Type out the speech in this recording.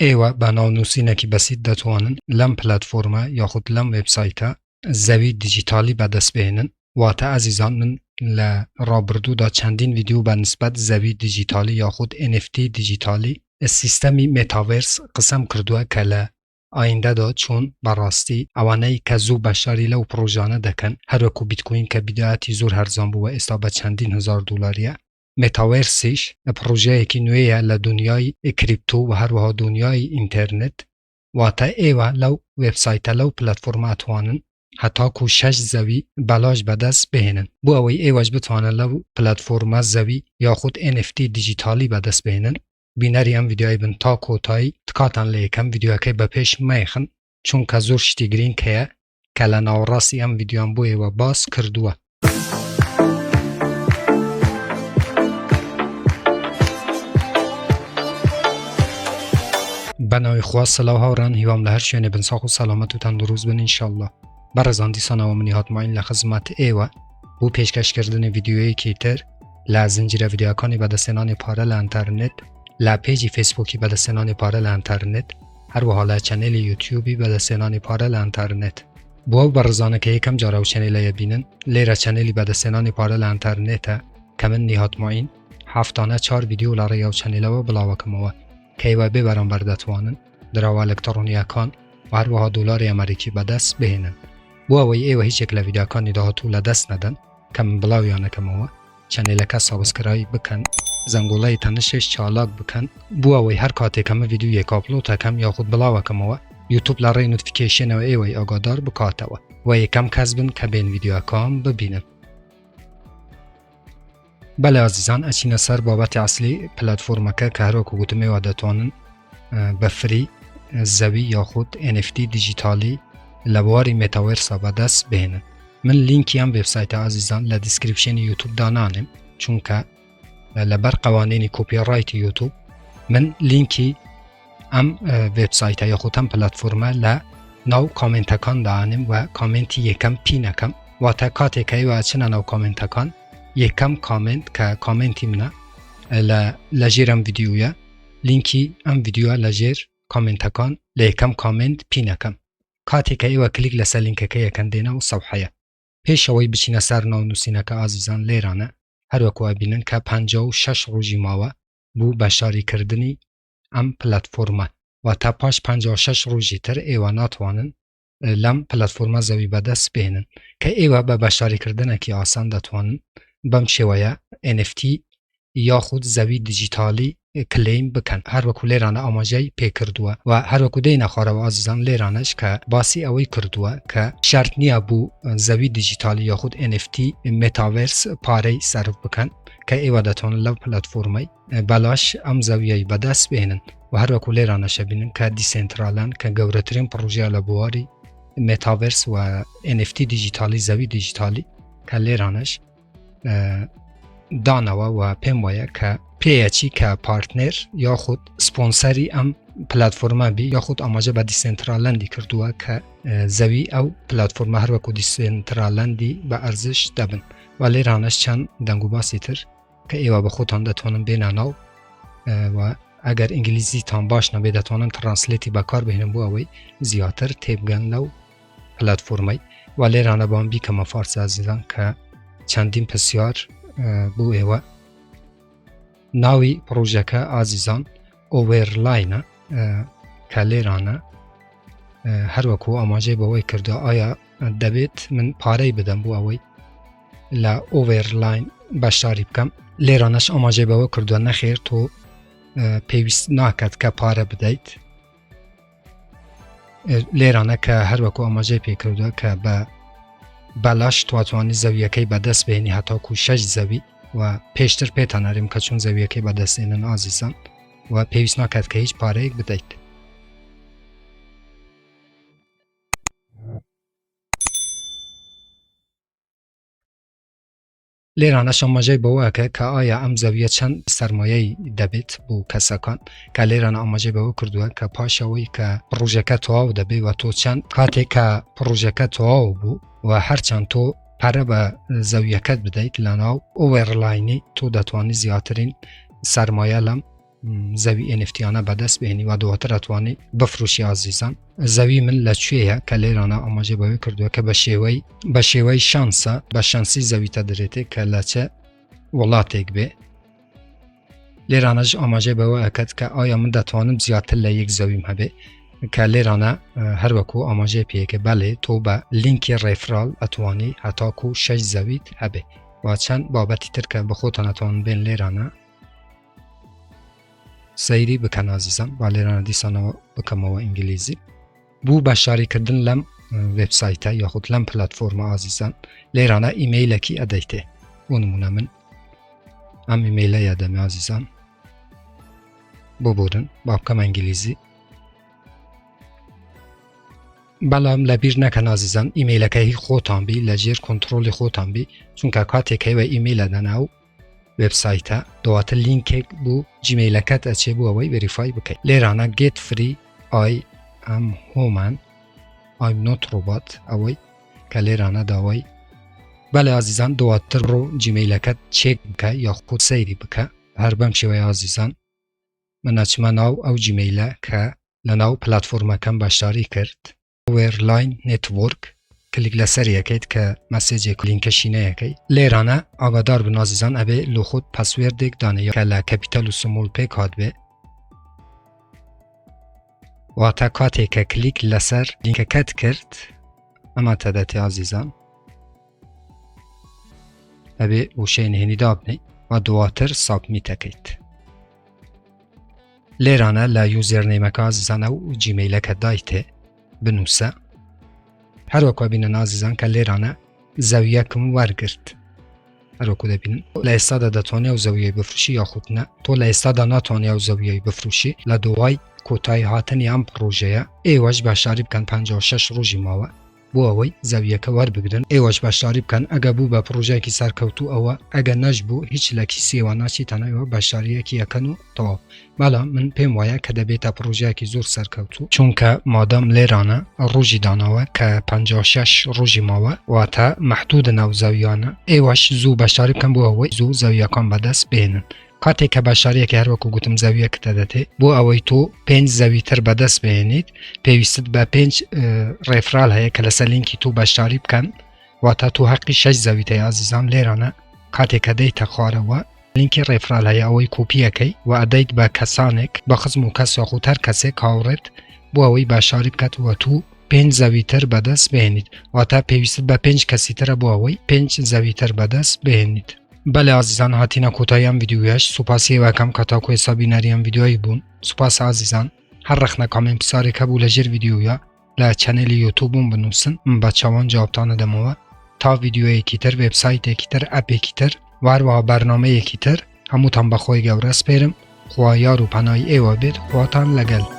ئێوە بە ناونووسینێکی بەسیط دەتوانن لەم پلەتفۆرمە یاخود لەم وێبسایتە زەوی دیجیتالی بەدەستبێنن. واتە ئازیزان، من لە ڕابردوودا چەندین ڤیدیۆ بە نسبەت زەوی دیجیتالی یاخود NFT دیجیتالی سیستەمی مێتاڤێرس قسەم کردووە کە لە ئایندەدا چۆن بەڕاستی ئەوانەی کە زوو بەشداری لەو پرۆژانە دەکەن، هەروەکو بیتکۆین کە بیدایەتی زۆر هەرزان بووە ئێستا بە چەندین هزار دۆلاریە. مێتاڤێرسیش پرۆژەیەکی نوێیە لە دنیای کریپتۆ و هەروەها دنیای ئینتەرنێت. واتە ئێوە لەو وێبسایتە لەو پلەتفۆرمە ئەتوانن هەتاکو 6 زەوی بەلاش بەدەست بهێنن. بۆ ئەوەی ئێوەش بتوانن لەو پلەتفۆرمە زەوی یاخود NFT دیجیتالی بەدەست بهێنن. بینەری ئەم ڤیدیۆی بن تا کۆتایی تکاتان لە یەکەم ڤیدیۆەکەی بە پێش مەیخن، چونکە زۆر شتی گرنگ هەیە کە لە ناوەڕاستی ئەم ڤیدیۆیان بۆ ئێوە باس کردووە. بەناوی خوا سەلاو هاوڕان، هیوام لە هەر شوێنێ بن ساق و سەلامەت و تەندروست بن ئینشاءالله. بەڕێزان دیسانەوە منی هاتماین لە خزمەت ئێوە بۆ پێشکەشکردنی ڤیدیۆیەکی تر لە زنجیرە ڤیدیۆکانی بەدەستهێنانی پارە لە ئینتەرنێت، لە پێیجی فێسبووکی بەدەستهێنانی پارە لە ئینتەرنێت، هەروەها لە چەنێلی یوتیوبی بەدەستهێنانی پارە لە ئینتەرنێت. بۆ ئەو بەڕێزانە کە یەکەم جارە ئەو چەنێلەیە بینن، لێرە چەنێلی بەدەستهێنانی پارە لە ئینتەرنێتە کە من نیهاتماین هەفتانە 4 ڤیدیۆ لە ڕێگە ئەو چەنێلەوە بڵاوەکەمەوە کە ئێوە بێ بەرامبەر دەتوانن دراوە ئەلکترۆنیەکان و هەروەها دۆلاری ئەمریکی بەدەست بهێنن. بۆ ئەوەی ئێوە هیچێک لە ڤیدیۆکانی داهاتوو لە دەست نەدەن کە من بڵاویانەکەمەوە، چەنێلەکە سابسکرایب بکەن، زەنگۆڵەی تەنشش چالاک بکەن، بۆ ئەوەی هەر کاتێکەمە ڤیدیۆیەک ئاپلۆدەکەم یاخود بڵاوەکەمەوە یوتیوب لە ڕێی نوتیفیکیشنەوە ئێوەی ئاگادار بکاتەوە و یەکەم کەس بن کە بێن ڤیدیۆکان ببینن. بەڵێ ئازیزان، ئەچینە سەر بابەتی ئەسلی پلەتفۆرمەکە کە هەروەکو گوتم ئێوە دەتوانن بە فری زەوی یاخود NFT دیجیتالی لە بواری مێتاڤێرسا بەدەست بهێنن. من لینکی ئەم وێبسایتە ئازیزان لە دیسکریپشنی یوتیوبدا نانێم، چونکە لەبەر قەوانینی کۆپیڕایتی یوتیوب من لینکی ئەم وێبسایتە یاخود ئەم پلەتفۆرمە لە ناو کامنتەکان دانێم و کامنتی یەکەم پینەکەم. واتە کاتێک ئێوە ئەچنە ناو کامنتەکان، یەکەم کامنت کە کامنتی منە لە ژێر ئەم ڤیدیۆیە، لینکی ئەم ڤیدیۆە لە ژێر کامنتەکان لە یەکەم کامنت پینەکەم. کاتێکە ئێوە کلیک لەسەر لینکەکە یەکەن دێنەوە سەوحەیە. پێشەوەی بچینە سەر ناونووسینەکە ئازیزان، لێرانە هەروەکو ئەبینن کە 56 ڕۆژی ماوە بوو بەشاریکردنی ئەم پلەتفۆرمە، واتە پاش 56 ڕۆژی تر ئێوە ناتوانن لەم پلەتفۆرمە زەوی بەدەست بهێنن کە ئێوە بە بەشاریکردنێکی ئاسان دەتوانن بەم شێوەیە NFT یاخود زەوی دیجیتالی کلیم بکەن. هەروەکو لێرانە ئاماژەی پێکردووە و هەروەکو دەینە خوارەوە ئازیزان، لێرانەش کە باسی ئەوەی کردووە کە شەرت نییە بوو زەوی دیجیتالی یاخود NFT مێتاڤێرس پارەی سەرف بکەن کە ئێوە دەتوانن لەو پلەتفۆرمەی بەلاش ئەم زەویەی بەدەست بهێنن. و هەروەکو لێرانەشە بینن کە دیسنترالان کە گەورەترین پرۆژەیە لە بواری مێتاڤێرس و NFT دیجیتالی زەوی دیجیتالی کە لێرانەش دانەوە و پێم وایە کە پێیەکی کە پارتنێر یاخود سپۆنسەری ئەم پلەتفۆرمە بی یاخود ئاماژە بە دیسنترالەندی کردووە کە زەوی ئەو پلەتفۆرمە هەروەکو دیسنترالەندی بە ئەرزش دەبن. و لێرانەش چەند دەنگ و باسی تر کە ئێوە بە خۆتان دەتوانن بێنە ناو و ئەگەر ئینگلیزیتان باش نەبێ دەتوانن ترانسلیتی بەکار بهێنن بۆ ئەوەی زیاتر تێبگەن لەو پلەتفۆرمەی. و لێرانە بام بیکەمە فارسی ئازیزان کە چەندین پرسیار بۆ ئێوە. ناوی پرۆژەکە ئازیزان ئۆڤێرلاینە کە لێرانە هەروەکو ئاماژەی بەوەی کردو ئایا دەبێت من پارەی بدەم بۆ ئەوەی لە ئۆڤێرلاین بەشداری بکەم. لێرانەش ئاماژەی بەوە کردووە نەخێر، تۆ پێویست ناکات کە پارە بدەیت. لێرانە کە هەروەکو ئاماژەی پێکردووە کە بە بەلاش تواتوانی زەویەکەی بەدەست بهێنی هەتاکو 6 زەوی و پێشتر پێتان ئەرێم کە چون زەویەکەی بەدەستێنن ئازیزان و پێویست ناکات کە هیچ پارەیەک بدەیت. لێرانەش ئاماژەی بەوەکە کە ئایا ئەم زەویە چەند سەرمایەی دەبێت بۆ کەسەکان، کە لێرانە ئاماژەی بەوە کردووە کە پاشەوەی کە پرۆژەکە تەواو دەبێت و تۆ چەند کاتێک کە پرۆژەکە تەواو بوو و هەرچەند تۆ پارە بە زەویەکەت بدەیت لە ناو ئۆڤێرلاینی، تۆ دەتوانی زیاترین سەرمایە لەم زەوی NFT یانە بەدەست بهێنی و دواتر ئەتوانی بفرۆشی ئازیزان. زەوی من لەکوێیە کە لێرانە ئاماژە بەوەی کردووە کە بە شێوەی شانسە بە شانسی زەویتە دەرێتێ کە لە چە وڵاتێک بێ. لێرانەش ئاماژە بەوە ئەکات کە ئایا من دەتوانم زیاتر لە یەک زەویم هەبێ کە لێرانە هەروەکو ئاماژەیە پێیەکە بەڵێ تۆ بە لینکی ڕێفرال ئەتوانی هەتاکو 6 زەویت هەبێ و چەند بابەتی تر کە بەخۆتان ئەتوان بێن لێرانە سەیری بکەن ئازیزان. با لێرانە دیسانەوە بکەمەوە ئینگلیزی. بوو بەشاریکردن لەم وێبسایتە یاخود لەم پلەتفۆرمە ئازیزان لێرانە ئیمەیلێکی ئەدەیتێ. بۆ نمونە من ئەم ئیمەیلە یادەمێ ئازیزان بۆ بورن با بکەم ئینگلیزی. بەڵام لەبیر نەکەن ئازیزان ئیمەیلەکەی خۆتان بی لەژێر کۆنتڕۆلی خۆتان بی چونکە کاتێکەوە ئیمەیلە دەناو وێبسایتە دواتر لینکێک بوو جیمەیلەکەت ئەچێ بوو ئەوەی ڤێریفای بکەیت. لێرانە get free I am human I'm not robot ئەوەی کە لێرانە داوای بەڵێ ئازیزان دواتر ڕۆ جیمەیلەکەت چێک بکە یاخود سەیری بکە. هەر بەم شێوەیە ئازیزان من ئەچمە ناو ئەو جیمەیلە کە لە ناو پلەتفۆرمەکەم بەشداری کرد وێرلاین نێتوۆرک کلیک لەسەر یەکەیت کە مەسێجێک لینکەشی نەیەکەی. لێرانە ئاگادار بن ئازیزان ئەبێ لە خۆت پاسوێردێک دانەیە کە لە کەپیتەل و سمول پێک هات بێ واتە کاتێک کە کلیک لەسەر لینکەکەت کرد ئەمە تەدەتی ئازیزان ئەبێ وشەی نهێنی دابنێ و دواتر سابمیتەکەیت. لێرانە لە یوزێرنێمەکە ئازیزان ئەو جیمەیلەکە دایتێ بنووسە. هەروەکو بینن ئازیزان کە لێرانە زەویەکم وەرگرت هەروەکو دەبینن لە ئێستادا دەتوانێت ئەو زەویەی بفروشی یاخود نە تۆ لە ئێستادا ناتوانێت ئەو زەویەی بفروشی لە دوای کۆتایی هاتنی ئەم پرۆژەیە ئێوەش بەشداری بکەن 56 ڕۆژی ماوە بۆ ئەوەی زەویەکە وەربگرن. ئێوەش بەشداری بکەن ئەگە بوو بە پرۆژەیەکی سەرکەوتوو ئەوە ئەگە نەش بوو هیچ لە کیسێوە ناچیتەنەوە بەشداریەکی یەکەن و تەواو. بەڵام من پێم وایە کە دەبێتە پرۆژەیەکی زۆر سەرکەوتوو چونکە مادام لێرانە ڕۆژی داناوە کە 56 ڕۆژی ماوە واتە مەحدودە ناو زەویانە ئێوەش زوو بەشداری بکەن بۆ ئەوەی زوو زەویەکان بەدەست بێنن. کاتێک کە بەشداریەکی هەروەکو گوتم زەویەکە دەدەتێ بۆ ئەوەی تۆ 5 زەوی تر بەدەست بێنیت پێویستت بە 5 ڕێفرال هەیە کە لەسەر لینکی تو بەشداری بکەن واتە تو حەقی 6 زەویت هەیە ئازیزان. لێرانە کاتێک کە دەیتە خوارەوە لینکی ڕێفرال هەیە ئەوەی کۆپیەکەی و ئەدەیت بە کەسانێک بە خزم و کەس یاخود هەر کەسێک هاوڕێت بۆ ئەوەی بەشداری بکات وە تو 5 زەوی تر بەدەست بێنیت واتە پێویستت بە 5 کەسی ترە بۆ ئەوەی 5 زەوی تر بەدەست بێنیت. بەڵێ ئازیزان هاتینە کۆتایی ئەم ڤیدیۆیەش سوپاسی ئێوەکەم کە تاکو ئێستا بینەری ئەم ڤیدیۆیی بوون. سوپاس ئازیزان هەر ڕەخنە کامنت پرسیارێک هەبوو لەژێر ڤیدیۆیە لە چەنێلی یوتیوبم بنووسن من بە چاوان جوابتان دەدەمەوە تا ڤیدیۆیەکی تر وێبسایتێکی تر ئەپێکی تر واروەها بەرنامەیەکی تر هەمووتان بەخۆی گەورە سپێرم. خوا یار و پەنای ئێوە بێت خواتان لەگەڵ.